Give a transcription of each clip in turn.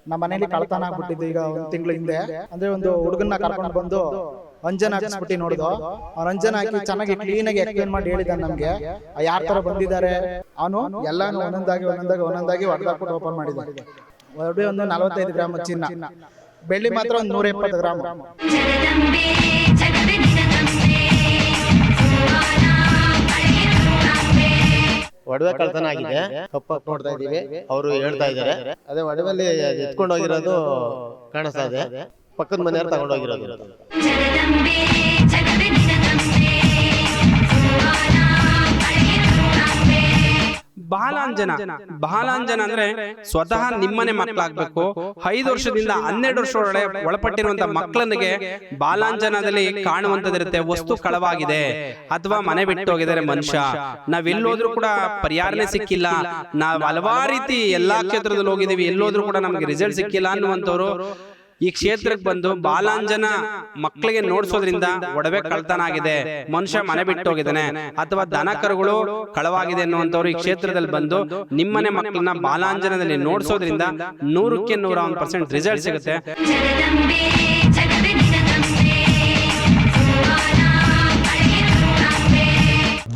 ನಮ್ಮ ಮನೇಲಿ ಕಳ್ತನ ಆಗ್ಬಿಟ್ಟಿದ್ದು ಈಗ ಒಂದು ತಿಂಗಳ ಹಿಂದೆ. ಅಂದ್ರೆ ಒಂದು ಹುಡುಗನ್ನ ಕರ್ಕೊಂಡು ಬಂದು ಅಂಜನ್ ಹಾಕಿಸ್ಬಿಟ್ಟು ನೋಡಿದು. ಅವ್ನ ಅಂಜನ್ ಹಾಕಿ ಚೆನ್ನಾಗಿ ಕ್ಲೀನ್ ಆಗಿ ಎಕ್ಸ್ಪ್ಲೇನ್ ಮಾಡಿ ಹೇಳಿದಾನೆ ನಮ್ಗೆ ಯಾರ ತರ ಬಂದಿದ್ದಾರೆ. ಅವನು ಎಲ್ಲಾನು ಒಂದೊಂದಾಗಿ ಹೊಡೆದಾಕ್ಬಿಟ್ಟು ಓಪನ್ ಮಾಡಿದ್ದಾನೆ. ಒಡವೆ ಒಂದು 45 ಗ್ರಾಮ್ ಚಿನ್ನ, ಬೆಳ್ಳಿ ಮಾತ್ರ ಒಂದು 170 ಗ್ರಾಮ್. ಒಡವೆ ಕಳ್ತನ ಆಗಿದೆ, ಕಪ್ಪಾಗಿ ನೋಡ್ತಾ ಇದೀವಿ. ಅವರು ಹೇಳ್ತಾ ಇದ್ದಾರೆ ಅದೇ ಒಡವೆಲ್ಲಿ ಎತ್ಕೊಂಡು ಹೋಗಿರೋದು ಕಾಣಿಸ್ತಾ ಇದೆ. ಪಕ್ಕದ ಮನೆಯವ್ರು ತಗೊಂಡು ಹೋಗಿರೋದು. ಬಾಲಾಂಜನ ಅಂದ್ರೆ ಸ್ವತಃ ನಿಮ್ಮನೆ ಮಕ್ಕಳಾಗ್ಬೇಕು. 5 ವರ್ಷದಿಂದ 12 ವರ್ಷ ಒಳಪಟ್ಟಿರುವಂತ ಮಕ್ಕಳಿಗೆ ಬಾಲಾಂಜನದಲ್ಲಿ ಕಾಣುವಂತದಿರುತ್ತೆ. ವಸ್ತು ಕಳವಾಗಿದೆ ಅಥವಾ ಮನೆ ಬಿಟ್ಟು ಹೋಗಿದ್ದಾರೆ ಮನುಷ್ಯ, ನಾವೆಲ್ಲೋದ್ರೂ ಕೂಡ ಪರಿಹಾರನೆ ಸಿಕ್ಕಿಲ್ಲ, ನಾವ್ ಹಲವಾರು ರೀತಿ ಎಲ್ಲಾ ಕ್ಷೇತ್ರದಲ್ಲಿ ಹೋಗಿದೀವಿ, ಎಲ್ಲೋದ್ರೂ ಕೂಡ ನಮ್ಗೆ ರಿಸಲ್ಟ್ ಸಿಕ್ಕಿಲ್ಲ ಅನ್ನುವಂಥವ್ರು ಈ ಕ್ಷೇತ್ರಕ್ಕೆ ಬಂದು ಬಾಲಾಂಜನ ಮಕ್ಕಳಿಗೆ ನೋಡ್ಸೋದ್ರಿಂದ ಒಡವೆ ಕಳ್ತನ ಆಗಿದೆ, ಮನುಷ್ಯ ಮನೆ ಬಿಟ್ಟು ಹೋಗಿದ್ದಾನೆ ಅಥವಾ ದನ ಕರುಗಳು ಕಳವಾಗಿದೆ ಅನ್ನುವಂಥವ್ರು ಈ ಕ್ಷೇತ್ರದಲ್ಲಿ ಬಂದು ನಿಮ್ಮನೆ ಮಕ್ಕಳನ್ನ ಬಾಲಾಂಜನದಲ್ಲಿ ನೋಡ್ಸೋದ್ರಿಂದ 100ಕ್ಕೆ 101% ರಿಸಲ್ಟ್ ಸಿಗುತ್ತೆ.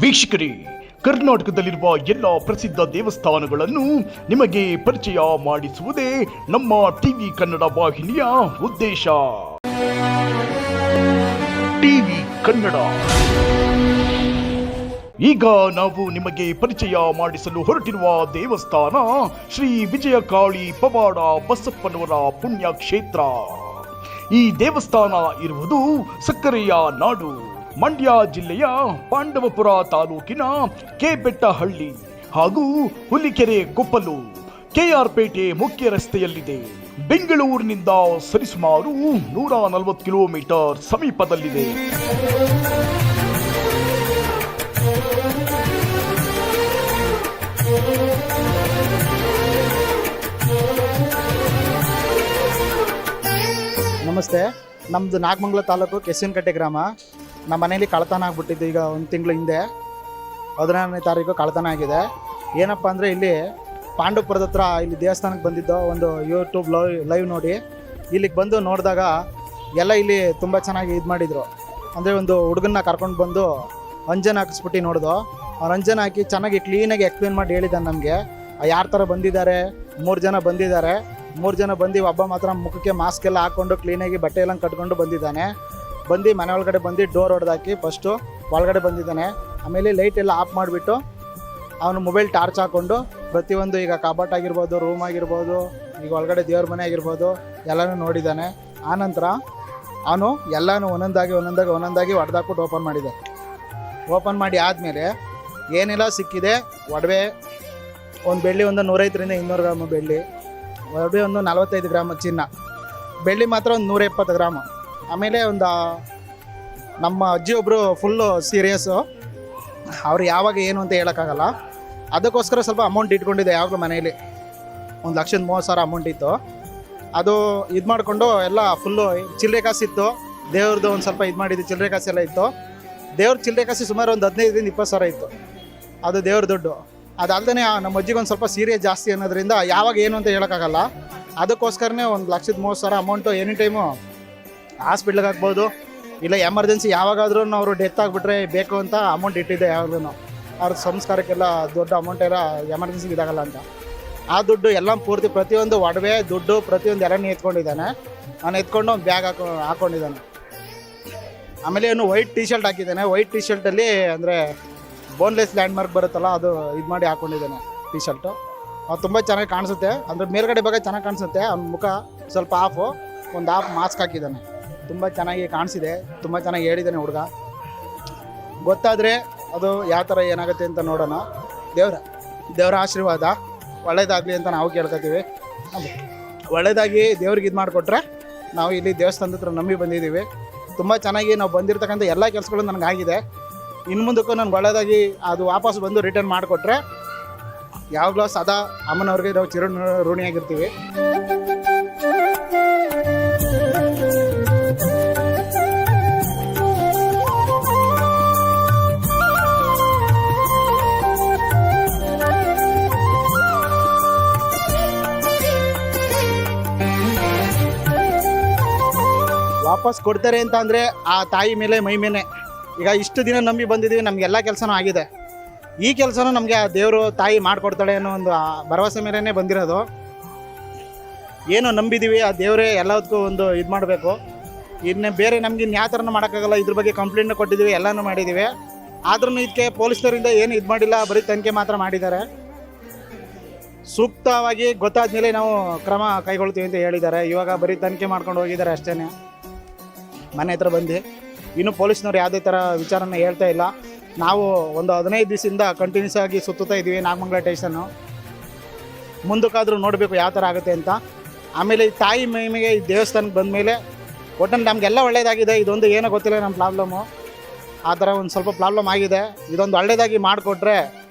ವೀಕ್ಷಕರೇ, ಕರ್ನಾಟಕದಲ್ಲಿರುವ ಎಲ್ಲ ಪ್ರಸಿದ್ಧ ದೇವಸ್ಥಾನಗಳನ್ನು ನಿಮಗೆ ಪರಿಚಯ ಮಾಡಿಸುವುದೇ ನಮ್ಮ ಟಿವಿ ಕನ್ನಡ ವಾಹಿನಿಯ ಉದ್ದೇಶ. ಟಿವಿ ಕನ್ನಡ ಈಗ ನಾವು ನಿಮಗೆ ಪರಿಚಯ ಮಾಡಿಸಲು ಹೊರಟಿರುವ ದೇವಸ್ಥಾನ ಶ್ರೀ ವಿಜಯಕಾಳಿ ಪವಾಡ ಬಸಪ್ಪನವರ ಪುಣ್ಯಕ್ಷೇತ್ರ. ಈ ದೇವಸ್ಥಾನ ಇರುವುದು ಸಕ್ಕರೆಯ ನಾಡು, ಮಂಡ್ಯ ಜಿಲ್ಲೆಯ ಪಾಂಡವಪುರ ತಾಲೂಕಿನ ಕೆಬೆಟ್ಟಹಳ್ಳಿ ಹಾಗೂ ಹುಲಿಕೆರೆ ಕೊಪ್ಪಲು ಕೆಆರ್ ಪೇಟೆ ಮುಖ್ಯ ರಸ್ತೆಯಲ್ಲಿದೆ. ಬೆಂಗಳೂರಿನಿಂದ ಸರಿಸುಮಾರು 140 ಕಿಲೋಮೀಟರ್ ಸಮೀಪದಲ್ಲಿದೆ. ನಮಸ್ತೆ, ನಮ್ದು ನಾಗಮಂಗಲ ತಾಲೂಕು ಕೆಸಿನಕಟ್ಟೆ ಗ್ರಾಮ. ನಮ್ಮ ಮನೇಲಿ ಕಳ್ತನ ಆಗ್ಬಿಟ್ಟಿದ್ದು ಈಗ ಒಂದು ತಿಂಗಳ ಹಿಂದೆ. 14ನೇ ತಾರೀಕು ಕಳ್ತನ ಆಗಿದೆ. ಏನಪ್ಪ ಅಂದರೆ ಇಲ್ಲಿ ಪಾಂಡವಪುರದ ಹತ್ರ ಇಲ್ಲಿ ದೇವಸ್ಥಾನಕ್ಕೆ ಬಂದಿದ್ದು ಒಂದು ಯೂಟ್ಯೂಬ್ ಲೈವ್ ನೋಡಿ ಇಲ್ಲಿಗೆ ಬಂದು ನೋಡಿದಾಗ ಎಲ್ಲ ಇಲ್ಲಿ ತುಂಬ ಚೆನ್ನಾಗಿ ಇದು ಮಾಡಿದರು. ಅಂದರೆ ಒಂದು ಹುಡುಗನ್ನ ಕರ್ಕೊಂಡು ಬಂದು ಅಂಜನ್ ಹಾಕಿಸ್ಬಿಟ್ಟು ನೋಡಿದು. ಅವ್ರು ಅಂಜನ್ ಹಾಕಿ ಚೆನ್ನಾಗಿ ಕ್ಲೀನಾಗಿ ಎಕ್ಸ್ಪ್ಲೇನ್ ಮಾಡಿ ಹೇಳಿದ್ದಾನೆ ನಮಗೆ ಯಾರ ಥರ ಬಂದಿದ್ದಾರೆ. 3 ಜನ ಬಂದಿದ್ದಾರೆ. 3 ಜನ ಬಂದು ಒಬ್ಬ ಮಾತ್ರ ಮುಖಕ್ಕೆ ಮಾಸ್ಕ್ ಎಲ್ಲ ಹಾಕ್ಕೊಂಡು ಕ್ಲೀನಾಗಿ ಬಟ್ಟೆ ಎಲ್ಲ ಕಟ್ಕೊಂಡು ಬಂದಿದ್ದಾನೆ. ಬಂದು ಮನೆ ಒಳಗಡೆ ಬಂದು ಡೋರ್ ಹೊಡೆದಾಕಿ ಫಸ್ಟು ಒಳಗಡೆ ಬಂದಿದ್ದಾನೆ. ಆಮೇಲೆ ಲೈಟ್ ಎಲ್ಲ ಆಫ್ ಮಾಡಿಬಿಟ್ಟು ಅವನು ಮೊಬೈಲ್ ಟಾರ್ಚ್ ಹಾಕ್ಕೊಂಡು ಪ್ರತಿಯೊಂದು ಈಗ ಕಬಾಟ್ ಆಗಿರ್ಬೋದು, ರೂಮ್ ಆಗಿರ್ಬೋದು, ಈಗ ಒಳಗಡೆ ದೇವ್ರ ಮನೆ ಆಗಿರ್ಬೋದು ಎಲ್ಲನೂ ನೋಡಿದ್ದಾನೆ. ಆನಂತರ ಅವನು ಎಲ್ಲನೂ ಒಂದೊಂದಾಗಿ ಹೊಡೆದಾಕ್ಬಿಟ್ಟು ಓಪನ್ ಮಾಡಿದೆ. ಓಪನ್ ಮಾಡಿ ಆದಮೇಲೆ ಏನೆಲ್ಲ ಸಿಕ್ಕಿದೆ, ಒಡವೆ ಒಂದು ಬೆಳ್ಳಿ ಒಂದು 150ರಿಂದ 200 ಗ್ರಾಮ್ ಬೆಳ್ಳಿ, ಒಡವೆ ಒಂದು 45 ಗ್ರಾಮ್ ಚಿನ್ನ, ಬೆಳ್ಳಿ ಮಾತ್ರ ಒಂದು 170 ಗ್ರಾಮ್. ಆಮೇಲೆ ಒಂದು ನಮ್ಮ ಅಜ್ಜಿ ಒಬ್ಬರು ಫುಲ್ಲು ಸೀರಿಯಸ್ಸು, ಅವ್ರು ಯಾವಾಗ ಏನು ಅಂತ ಹೇಳೋಕ್ಕಾಗಲ್ಲ. ಅದಕ್ಕೋಸ್ಕರ ಸ್ವಲ್ಪ ಅಮೌಂಟ್ ಇಟ್ಕೊಂಡಿದ್ದೆ. ಯಾವಾಗಲೂ ಮನೇಲಿ 1,30,000 ಅಮೌಂಟ್ ಇತ್ತು. ಅದು ಇದು ಮಾಡಿಕೊಂಡು ಎಲ್ಲ ಫುಲ್ಲು ಚಿಲ್ಲರೆ ಕಾಸಿತ್ತು. ದೇವ್ರದ್ದು ಒಂದು ಸ್ವಲ್ಪ ಇದು ಮಾಡಿದ್ದು ಚಿಲ್ಲರೆ ಕಾಸೆಲ್ಲ ಇತ್ತು. ದೇವ್ರ ಚಿಲ್ಲರೆ ಕಾಸು ಸುಮಾರು ಒಂದು 15ರಿಂದ 20,000 ಇತ್ತು. ಅದು ದೇವ್ರ ದುಡ್ಡು. ಅದಲ್ಲದೆ ನಮ್ಮ ಅಜ್ಜಿಗೆ ಒಂದು ಸ್ವಲ್ಪ ಸೀರಿಯಸ್ ಜಾಸ್ತಿ ಅನ್ನೋದ್ರಿಂದ ಯಾವಾಗ ಏನು ಅಂತ ಹೇಳೋಕ್ಕಾಗಲ್ಲ. ಅದಕ್ಕೋಸ್ಕರನೇ 1,30,000 ಅಮೌಂಟು ಎನಿ ಟೈಮು ಹಾಸ್ಪಿಟ್ಲಿಗೆ ಹಾಕ್ಬೋದು, ಇಲ್ಲ ಎಮರ್ಜೆನ್ಸಿ ಯಾವಾಗಾದ್ರೂ ಅವರು ಡೆತ್ ಆಗಿಬಿಟ್ರೆ ಬೇಕು ಅಂತ ಅಮೌಂಟ್ ಇಟ್ಟಿದ್ದೆ. ಯಾವಾಗಲೂ ಅವ್ರ ಸಂಸ್ಕಾರಕ್ಕೆಲ್ಲ ದೊಡ್ಡ ಅಮೌಂಟ್ ಎಲ್ಲ ಎಮರ್ಜೆನ್ಸಿಗೆ ಇದಾಗಲ್ಲ ಅಂತ ಆ ದುಡ್ಡು ಎಲ್ಲ ಪೂರ್ತಿ ಪ್ರತಿಯೊಂದು ಒಡವೆ ದುಡ್ಡು ಪ್ರತಿಯೊಂದು ಎಲ್ಲನೇ ಎತ್ಕೊಂಡಿದ್ದಾನೆ. ನಾನು ಎತ್ಕೊಂಡು ಒಂದು ಬ್ಯಾಗ್ ಹಾಕ್ಕೊಂಡಿದ್ದಾನೆ. ಆಮೇಲೆ ಅವನು ವೈಟ್ ಟಿ ಶರ್ಟ್ ಹಾಕಿದ್ದಾನೆ. ವೈಟ್ ಟಿ ಶರ್ಟಲ್ಲಿ ಅಂದರೆ ಬೋನ್ಲೆಸ್ ಲ್ಯಾಂಡ್ ಮಾರ್ಕ್ ಬರುತ್ತಲ್ಲ, ಅದು ಇದು ಮಾಡಿ ಹಾಕ್ಕೊಂಡಿದ್ದಾನೆ ಟಿ ಶರ್ಟು. ಅದು ತುಂಬ ಚೆನ್ನಾಗಿ ಕಾಣಿಸುತ್ತೆ. ಅಂದರೆ ಮೇಲ್ಗಡೆ ಭಾಗ ಚೆನ್ನಾಗಿ ಕಾಣಿಸುತ್ತೆ. ಅವ್ನ ಮುಖ ಸ್ವಲ್ಪ ಹಾಫು, ಒಂದು ಹಾಫ್ ಮಾಸ್ಕ್ ಹಾಕಿದ್ದಾನೆ. ತುಂಬ ಚೆನ್ನಾಗಿ ಕಾಣಿಸಿದೆ. ತುಂಬ ಚೆನ್ನಾಗಿ ಹೇಳಿದ್ದಾನೆ ಹುಡುಗ. ಗೊತ್ತಾದರೆ ಅದು ಯಾವ ಥರ ಏನಾಗುತ್ತೆ ಅಂತ ನೋಡೋಣ. ದೇವರ ಆಶೀರ್ವಾದ ಒಳ್ಳೇದಾಗಲಿ ಅಂತ ನಾವು ಕೇಳ್ಕೊತೀವಿ. ಒಳ್ಳೇದಾಗಿ ದೇವ್ರಿಗೆ ಇದು ಮಾಡಿಕೊಟ್ರೆ ನಾವು ಇಲ್ಲಿ ದೇವಸ್ಥಾನದ ಹತ್ರ ನಂಬಿ ಬಂದಿದ್ದೀವಿ. ತುಂಬ ಚೆನ್ನಾಗಿ ನಾವು ಬಂದಿರತಕ್ಕಂಥ ಎಲ್ಲ ಕೆಲಸಗಳು ನನಗಾಗಿದೆ. ಇನ್ನು ಮುಂದಕ್ಕೂ ನನಗೆ ಒಳ್ಳೇದಾಗಿ ಅದು ವಾಪಸ್ ಬಂದು ರಿಟರ್ನ್ ಮಾಡಿಕೊಟ್ರೆ ಯಾವಾಗಲೂ ಸದಾ ಅಮ್ಮನವ್ರಿಗೆ ನಾವು ಋಣಿಯಾಗಿರ್ತೀವಿ. ವಾಪಸ್ ಕೊಡ್ತಾರೆ ಅಂತ ಅಂದರೆ ಆ ತಾಯಿ ಮೇಲೆ ಮೈ ಮೇಲೆ ಈಗ ಇಷ್ಟು ದಿನ ನಂಬಿ ಬಂದಿದ್ದೀವಿ, ನಮಗೆಲ್ಲ ಕೆಲಸನೂ ಆಗಿದೆ. ಈ ಕೆಲಸನೂ ನಮಗೆ ಆ ದೇವರು ತಾಯಿ ಮಾಡಿಕೊಡ್ತಾಳೆ ಅನ್ನೋ ಒಂದು ಭರವಸೆ ಮೇಲೇ ಬಂದಿರೋದು. ಏನು ನಂಬಿದ್ದೀವಿ ಆ ದೇವರೇ ಎಲ್ಲದಕ್ಕೂ ಒಂದು ಇದು ಮಾಡಬೇಕು. ಇನ್ನು ಬೇರೆ ನಮ್ಗೆ ಇನ್ನು ಯಾವ ಥರನೂ ಮಾಡೋಕ್ಕಾಗಲ್ಲ. ಇದ್ರ ಬಗ್ಗೆ ಕಂಪ್ಲೇಂಟ್ ಕೊಟ್ಟಿದ್ದೀವಿ, ಎಲ್ಲನೂ ಮಾಡಿದ್ದೀವಿ. ಆದ್ರೂ ಇದಕ್ಕೆ ಪೊಲೀಸ್ನವರಿಂದ ಏನು ಇದು ಮಾಡಿಲ್ಲ, ಬರೀ ತನಿಖೆ ಮಾತ್ರ ಮಾಡಿದ್ದಾರೆ. ಸೂಕ್ತವಾಗಿ ಗೊತ್ತಾದ ಮೇಲೆ ನಾವು ಕ್ರಮ ಕೈಗೊಳ್ತೀವಿ ಅಂತ ಹೇಳಿದ್ದಾರೆ. ಇವಾಗ ಬರೀ ತನಿಖೆ ಮಾಡ್ಕೊಂಡು ಹೋಗಿದ್ದಾರೆ ಅಷ್ಟೇ ಮನೆ ಹತ್ರ ಬಂದು. ಇನ್ನು ಪೊಲೀಸ್ನವ್ರು ಯಾವುದೇ ಥರ ವಿಚಾರನ ಹೇಳ್ತಾ ಇಲ್ಲ. ನಾವು ಒಂದು 15 ದಿವಸದಿಂದ ಕಂಟಿನ್ಯೂಸ್ ಆಗಿ ಸುತ್ತುತ್ತಾ ಇದ್ದೀವಿ ನಾಗಮಂಗಲ ಸ್ಟೇಷನ್ನು. ಮುಂದಕ್ಕಾದರೂ ನೋಡಬೇಕು ಯಾವ ಥರ ಆಗುತ್ತೆ ಅಂತ. ಆಮೇಲೆ ಈ ತಾಯಿ ಮಹಿಮೆಗೆ ಈ ದೇವಸ್ಥಾನಕ್ಕೆ ಬಂದ ಮೇಲೆ ಒಟ್ಟಲ್ಲಿ ನಮಗೆಲ್ಲ ಒಳ್ಳೆಯದಾಗಿದೆ. ಇದೊಂದು ಏನೋ ಗೊತ್ತಿಲ್ಲ ನಮ್ಮ ಪ್ರಾಬ್ಲಮ್ಮು. ಆ ಥರ ಒಂದು ಸ್ವಲ್ಪ ಪ್ರಾಬ್ಲಮ್ ಆಗಿದೆ. ಇದೊಂದು ಒಳ್ಳೆಯದಾಗಿ ಮಾಡಿಕೊಟ್ರೆ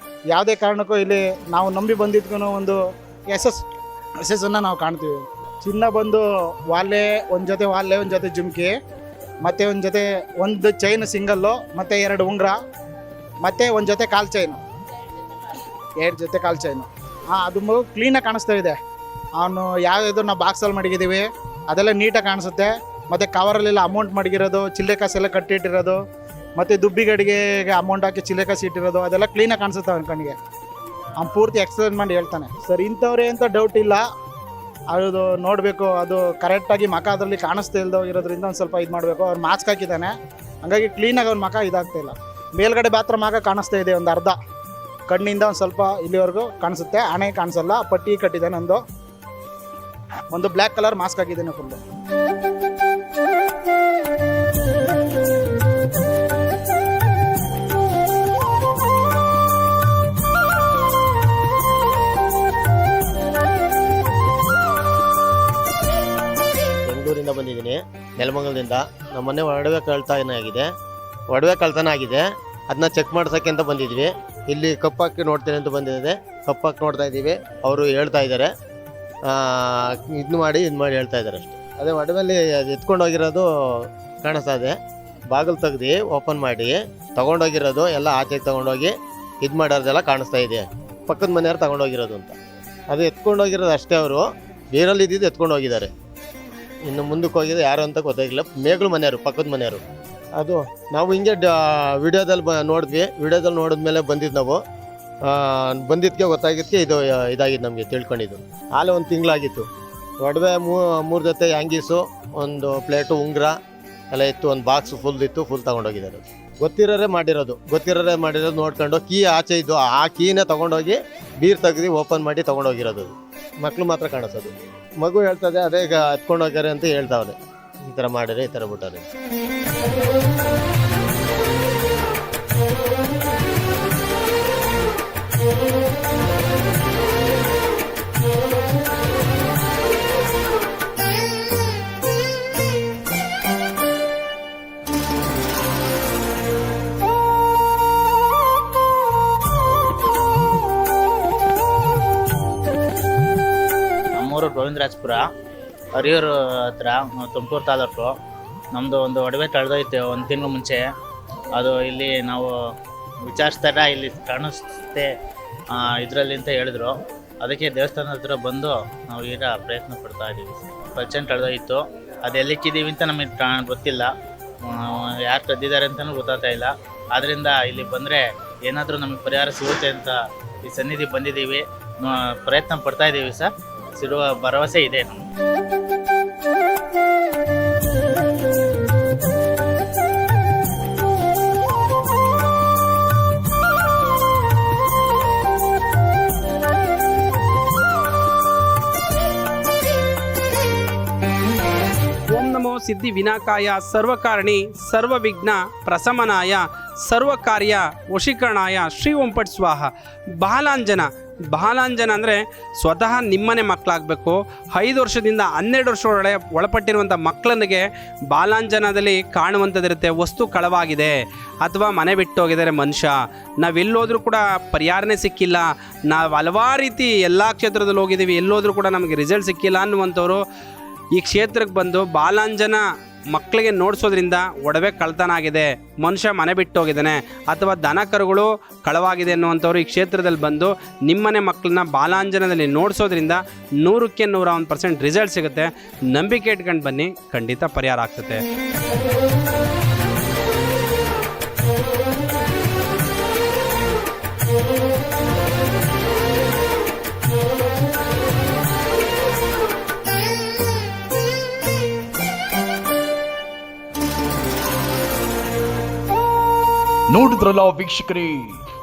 ಯಾವುದೇ ಕಾರಣಕ್ಕೂ ಇಲ್ಲಿ ನಾವು ನಂಬಿ ಬಂದಿದ್ಗೂ ಒಂದು ಯಶಸ್ಸನ್ನು ನಾವು ಕಾಣ್ತೀವಿ. ಚಿನ್ನ ಬಂದು ವಾಲೆ, ಒಂದು ಜೊತೆ ವಾಲೆ, ಒಂದು ಜೊತೆ ಜುಮ್ಕಿ, ಮತ್ತು ಒಂದು ಚೈನ್ ಸಿಂಗಲ್ಲು, ಮತ್ತು 2 ಉಂಗುರ, ಮತ್ತು ಒಂದು ಜೊತೆ ಕಾಲು ಚೈನು, 2 ಜೊತೆ ಕಾಲು ಚೈನು. ಅದು ಕ್ಲೀನಾಗಿ ಕಾಣಿಸ್ತಾ ಇದೆ. ಅವನು ಯಾವುದಾದ್ರು ನಾವು ಬಾಕ್ಸಲ್ಲಿ ಮಡಗಿದ್ದೀವಿ ಅದೆಲ್ಲ ನೀಟಾಗಿ ಕಾಣಿಸುತ್ತೆ. ಮತ್ತು ಕವರಲ್ಲೆಲ್ಲ ಅಮೌಂಟ್ ಮಡಗಿರೋದು, ಚಿಲ್ಲರೆ ಕಾಸೆಲ್ಲ ಕಟ್ಟಿಟ್ಟಿರೋದು, ಮತ್ತು ದುಬ್ಬಿಗಡಿಗೆ ಅಮೌಂಟ್ ಹಾಕಿ ಚಿಲ್ಲರೆ ಕಾಸು ಇಟ್ಟಿರೋದು ಅದೆಲ್ಲ ಕ್ಲೀನಾಗಿ ಕಾಣಿಸುತ್ತೆ ಅವನ ಕಣ್ಣಿಗೆ. ಅವ್ನು ಪೂರ್ತಿ ಎಕ್ಸ್ಪ್ಲೇನ್ ಮಾಡಿ ಹೇಳ್ತಾನೆ. ಸರ್ ಇಂಥವ್ರೆ ಅಂತ ಡೌಟ್ ಇಲ್ಲ, ಅದು ನೋಡಬೇಕು. ಅದು ಕರೆಕ್ಟಾಗಿ ಮಖ ಅದರಲ್ಲಿ ಕಾಣಿಸ್ತಾ ಇಲ್ದೋ ಇರೋದ್ರಿಂದ ಒಂದು ಸ್ವಲ್ಪ ಇದು ಮಾಡಬೇಕು. ಅವ್ನು ಮಾಸ್ಕ್ ಹಾಕಿದ್ದಾನೆ, ಹಾಗಾಗಿ ಕ್ಲೀನಾಗಿ ಅವ್ನ ಮಖ ಇದಾಗ್ತಾಯಿಲ್ಲ. ಮೇಲ್ಗಡೆ ಮಾತ್ರ ಮಖ ಕಾಣಿಸ್ತಾ ಇದೆ, ಒಂದು ಅರ್ಧ ಕಣ್ಣಿಂದ ಒಂದು ಸ್ವಲ್ಪ ಇಲ್ಲಿವರೆಗೂ ಕಾಣಿಸುತ್ತೆ, ಹಣೆ ಕಾಣಿಸಲ್ಲ. ಪಟ್ಟಿ ಕಟ್ಟಿದ್ದಾನೆ, ಒಂದು ಬ್ಲ್ಯಾಕ್ ಕಲರ್ ಮಾಸ್ಕ್ ಹಾಕಿದ್ದಾನೆ ಫುಲ್ಲು. ಬೆಂಗಳೂರಿಂದ ಬಂದಿದ್ದೀನಿ, ನೆಲಮಂಗಲದಿಂದ. ನಮ್ಮ ಮನೆ ಒಡವೆ ಕಳ್ತನ ಆಗಿದೆ. ಅದನ್ನ ಚೆಕ್ ಮಾಡ್ಸೋಕ್ಕೆ ಅಂತ ಬಂದಿದ್ವಿ. ಇಲ್ಲಿ ಕಪ್ಪಾಕಿ ನೋಡ್ತೇನೆ ಅಂತ ಬಂದಿದೆ. ಕಪ್ಪಾಕಿ ನೋಡ್ತಾ ಇದ್ದೀವಿ. ಅವರು ಹೇಳ್ತಾ ಇದ್ದಾರೆ ಇದು ಮಾಡಿ ಹೇಳ್ತಾ ಇದ್ದಾರೆ ಅಷ್ಟೇ. ಅದೇ ಒಡವೆಲ್ಲಿ ಎತ್ಕೊಂಡು ಹೋಗಿರೋದು ಕಾಣಿಸ್ತಾ ಇದೆ. ಬಾಗಿಲು ತೆಗ್ದು ಓಪನ್ ಮಾಡಿ ತೊಗೊಂಡೋಗಿರೋದು ಎಲ್ಲ ಆಚೆಗೆ ತೊಗೊಂಡೋಗಿ ಇದು ಮಾಡೋದೆಲ್ಲ ಕಾಣಿಸ್ತಾ ಇದೆ. ಪಕ್ಕದ ಮನೆಯವ್ರು ತೊಗೊಂಡೋಗಿರೋದು ಅಂತ. ಅದು ಎತ್ಕೊಂಡೋಗಿರೋದು ಅಷ್ಟೇ. ಅವರು ಬೇರಲ್ಲಿ ಇದ್ದಿದ್ದು ಎತ್ಕೊಂಡು ಹೋಗಿದ್ದಾರೆ. ಇನ್ನು ಮುಂದಕ್ಕೆ ಹೋಗಿದೆ ಯಾರು ಅಂತ ಗೊತ್ತಾಗಿಲ್ಲ. ಮೇಗಳು ಮನೆಯವರು, ಪಕ್ಕದ ಮನೆಯವರು. ಅದು ನಾವು ಹಿಂಗೆ ವಿಡಿಯೋದಲ್ಲಿ ನೋಡಿದ್ವಿ. ವಿಡಿಯೋದಲ್ಲಿ ನೋಡಿದ್ಮೇಲೆ ಬಂದಿದ್ದು ನಾವು. ಬಂದಿದ್ದಕ್ಕೆ ಗೊತ್ತಾಗಿದ್ದಕ್ಕೆ ಇದಾಗಿದ್ದು ನಮಗೆ ತಿಳ್ಕೊಂಡಿದ್ದು. ಆಲೆ 1 ತಿಂಗಳಾಗಿತ್ತು. ಒಡವೆ 3 ಜೊತೆ ಹ್ಯಾಂಗೀಸು, ಒಂದು ಪ್ಲೇಟು, ಉಂಗುರ ಎಲ್ಲ ಇತ್ತು. ಒಂದು ಬಾಕ್ಸ್ ಫುಲ್ ಇತ್ತು, ಫುಲ್ ತೊಗೊಂಡೋಗಿದ್ದಾರೆ. ಗೊತ್ತಿರೋರೇ ಮಾಡಿರೋದು ನೋಡ್ಕೊಂಡು ಕೀ ಆಚೆ ಇದ್ದು ಆ ಕೀನೇ ತೊಗೊಂಡೋಗಿ ಬೀರ್ ತೆಗ್ದು ಓಪನ್ ಮಾಡಿ ತೊಗೊಂಡೋಗಿರೋದು. ಮಕ್ಕಳು ಮಾತ್ರ ಕಾಣಿಸೋದು. ಮಗು ಹೇಳ್ತದೆ ಅದೇ ಈಗ ಎತ್ಕೊಂಡು ಹೋಗ್ಯಾರೆ ಅಂತ ಹೇಳ್ತಾವ್ರೆ. ಈ ಥರ ಮಾಡಿದ್ರೆ, ಈ ಥರ ಬಿಟ್ಟಾರೆ. ನಮ್ಮೂರು ಗೋವಿಂದರಾಜಪುರ, ಹರಿಯೂರು ಹತ್ರ, ತುಮಕೂರು ತಾಲೂಕು. ನಮ್ಮದು ಒಂದು ಒಡವೆ ಕಳೆದೋಯ್ತು 1 ತಿಂಗಳು ಮುಂಚೆ. ಅದು ಇಲ್ಲಿ ನಾವು ವಿಚಾರಿಸ್ದಾಗ ಇಲ್ಲಿ ಕಾಣಿಸುತ್ತೆ ಇದರಲ್ಲಿ ಅಂತ ಹೇಳಿದ್ರು. ಅದಕ್ಕೆ ದೇವಸ್ಥಾನದ ಹತ್ರ ಬಂದು ನಾವು ಈಗ ಪ್ರಯತ್ನ ಪಡ್ತಾ ಇದ್ದೀವಿ. ಪರ್ಸೆಂಟ್ ಕಳೆದೋಯ್ತು. ಅದು ಎಲ್ಲಿಕ್ಕಿದ್ದೀವಿ ಅಂತ ನಮಗೆ ಗೊತ್ತಿಲ್ಲ. ಯಾರು ಕದ್ದಿದ್ದಾರೆ ಅಂತಲೂ ಗೊತ್ತಾಗ್ತಾ ಇಲ್ಲ. ಆದ್ದರಿಂದ ಇಲ್ಲಿ ಬಂದರೆ ಏನಾದರೂ ನಮಗೆ ಪರಿಹಾರ ಸಿಗುತ್ತೆ ಅಂತ ಈ ಸನ್ನಿಧಿ ಬಂದಿದ್ದೀವಿ. ಪ್ರಯತ್ನ ಪಡ್ತಾ ಇದ್ದೀವಿ ಸರ್. ಸಿರುವ ಭರವಸೆ ಇದೆ ನಮಗೆ. ಓಂ ನಮೋ ಸಿದ್ಧಿ ವಿನಾಕಾಯ ಸರ್ವಕಾರಣಿ ಸರ್ವವಿಘ್ನ ಪ್ರಶಮನಾಯ ಸರ್ವಕಾರ್ಯ ವಶೀಕರಣಾಯ ಶ್ರೀ ಓಂ ಪಟ್ ಸ್ವಾಹ. ಬಹಲಾಂಜನ ಅಂದರೆ ಸ್ವತಃ ನಿಮ್ಮನೆ ಮಕ್ಕಳಾಗಬೇಕು. 5 ವರ್ಷದಿಂದ 12 ವರ್ಷದೊಳಗೆ ಒಳಪಟ್ಟಿರುವಂಥ ಮಕ್ಕಳಿಗೆ ಬಾಲಾಂಜನದಲ್ಲಿ ಕಾಣುವಂಥದ್ದಿರುತ್ತೆ. ವಸ್ತು ಕಳವಾಗಿದೆ ಅಥವಾ ಮನೆ ಬಿಟ್ಟು ಹೋಗಿದ್ದಾರೆ ಮನುಷ್ಯ, ನಾವೆಲ್ಲೋದ್ರೂ ಕೂಡ ಪರಿಹಾರನೇ ಸಿಕ್ಕಿಲ್ಲ, ನಾವು ಹಲವಾರು ರೀತಿ ಎಲ್ಲ ಕ್ಷೇತ್ರದಲ್ಲಿ ಹೋಗಿದ್ದೀವಿ, ಎಲ್ಲೋದ್ರೂ ಕೂಡ ನಮಗೆ ರಿಸಲ್ಟ್ ಸಿಕ್ಕಿಲ್ಲ ಅನ್ನುವಂಥವ್ರು ಈ ಕ್ಷೇತ್ರಕ್ಕೆ ಬಂದು ಬಾಲಾಂಜನ ಮಕ್ಕಳಿಗೆ ನೋಡಿಸೋದ್ರಿಂದ ಒಡವೆ ಕಳ್ತನ ಆಗಿದೆ, ಮನುಷ್ಯ ಮನೆ ಬಿಟ್ಟು ಹೋಗಿದ್ದಾನೆ ಅಥವಾ ದನ ಕರುಗಳು ಕಳವಾಗಿದೆ ಅನ್ನುವಂಥವ್ರು ಈ ಕ್ಷೇತ್ರದಲ್ಲಿ ಬಂದು ನಿಮ್ಮನೆ ಮಕ್ಕಳನ್ನ ಬಾಲಾಂಜನದಲ್ಲಿ ನೋಡಿಸೋದ್ರಿಂದ 100ಕ್ಕೆ 101% ರಿಸಲ್ಟ್ ಸಿಗುತ್ತೆ. ನಂಬಿಕೆ ಇಟ್ಕೊಂಡು ಬನ್ನಿ, ಖಂಡಿತ ಪರಿಹಾರ ಆಗ್ತದೆ. ನೋಡಿದ್ರಲ್ಲ ವೀಕ್ಷಕರೇ,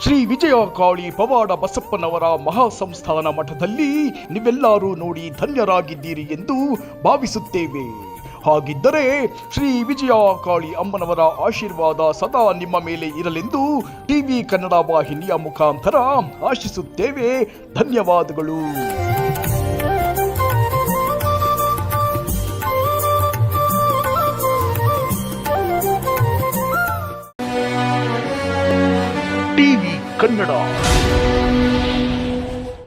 ಶ್ರೀ ವಿಜಯ ಕಾಳಿ ಪವಾಡ ಬಸಪ್ಪನವರ ಮಹಾಸಂಸ್ಥಾನ ಮಠದಲ್ಲಿ ನೀವೆಲ್ಲರೂ ನೋಡಿ ಧನ್ಯರಾಗಿದ್ದೀರಿ ಎಂದು ಭಾವಿಸುತ್ತೇವೆ. ಹಾಗಿದ್ದರೆ ಶ್ರೀ ವಿಜಯ ಕಾಳಿ ಅಮ್ಮನವರ ಆಶೀರ್ವಾದ ಸದಾ ನಿಮ್ಮ ಮೇಲೆ ಇರಲೆಂದು ಟಿವಿ ಕನ್ನಡ ವಾಹಿನಿಯ ಮುಖಾಂತರ ಆಶಿಸುತ್ತೇವೆ. ಧನ್ಯವಾದಗಳು. ಟಿವಿ ಕನ್ನಡ.